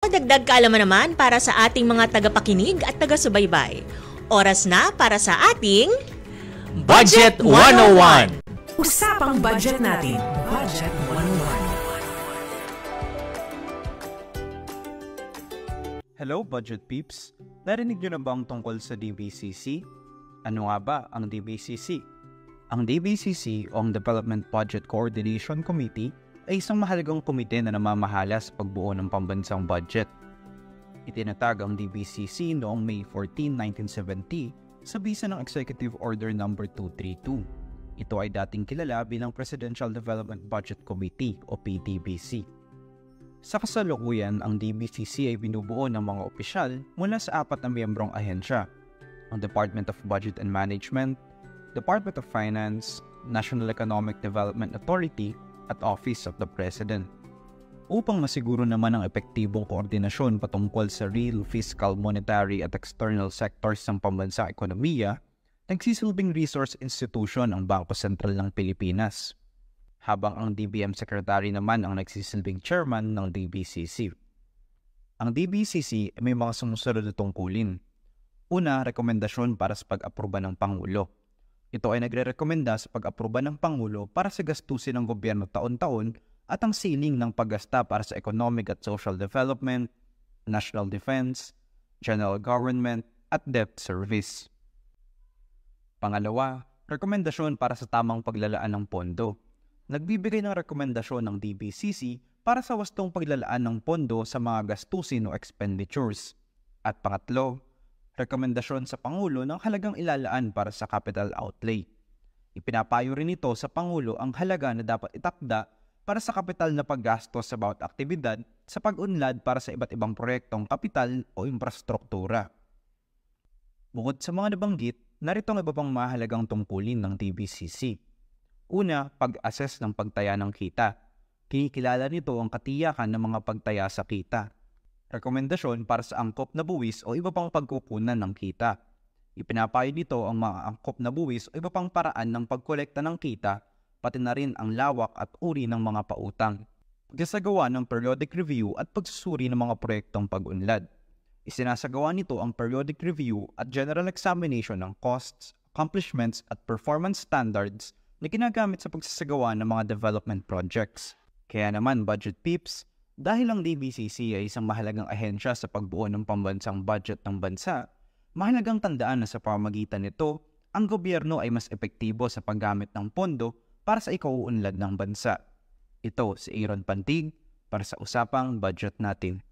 Dagdag kaalaman naman para sa ating mga tagapakinig at taga-subaybay. Oras na para sa ating Budget 101! Usapang budget natin. Budget 101. Hello, Budget Peeps! Narinig nyo na ba ang tungkol sa DBCC? Ano nga ba ang DBCC? Ang DBCC o ang Development Budget Coordination Committee ay isang mahalagang komite na namamahala sa pagbuo ng pambansang budget. Itinatag ang DBCC noong May 14, 1970 sa bisa ng Executive Order No. 232. Ito ay dating kilala bilang Presidential Development Budget Committee o PDBC. Sa kasalukuyan, ang DBCC ay binubuo ng mga opisyal mula sa 4 na miyembrong ahensya: ang Department of Budget and Management, Department of Finance, National Economic Development Authority, at Office of the President. Upang masiguro naman ang epektibong koordinasyon patungkol sa real, fiscal, monetary at external sectors ng pambansang ekonomiya, nagsisilbing resource institution ang Bangko Sentral ng Pilipinas, habang ang DBM Secretary naman ang nagsisilbing chairman ng DBCC. Ang DBCC ay may mga sumusunod na tungkulin. Una, rekomendasyon para sa pag-aproba ng Pangulo. Ito ay nagre-rekomenda sa pag-aproba ng Pangulo para sa gastusin ng gobyerno taon-taon at ang siling ng paggasta para sa economic at social development, national defense, general government, at debt service. Pangalawa, rekomendasyon para sa tamang paglalaan ng pondo. Nagbibigay ng rekomendasyon ng DBCC para sa wastong paglalaan ng pondo sa mga gastusin o expenditures. At pangatlo, rekomendasyon sa Pangulo ng halagang ilalaan para sa capital outlay. Ipinapayo rin ito sa Pangulo ang halaga na dapat itakda para sa kapital na paggastos sa bawat aktibidad sa pag-unlad para sa iba't ibang proyektong kapital o infrastruktura. Bukod sa mga nabanggit, narito ang iba pang mahalagang tungkulin ng DBCC. Una, pag-assess ng pagtaya ng kita. Kinikilala nito ang katiyakan ng mga pagtaya sa kita. Rekomendasyon para sa angkop na buwis o iba pang pagkukunan ng kita. Ipinapayo nito ang mga angkop na buwis o iba pang paraan ng pagkolekta ng kita, pati na rin ang lawak at uri ng mga pautang. Pagsasagawa ng periodic review at pagsusuri ng mga proyektong pag-unlad. Isinasagawa nito ang periodic review at general examination ng costs, accomplishments at performance standards na ginagamit sa pagsasagawa ng mga development projects. Kaya naman, Budget Peeps, dahil ang DBCC ay isang mahalagang ahensya sa pagbuo ng pambansang budget ng bansa, mahalagang tandaan na sa pamamagitan nito, ang gobyerno ay mas epektibo sa paggamit ng pondo para sa ikauunlad ng bansa. Ito si Aaron Pantig para sa Usapang Budget Natin.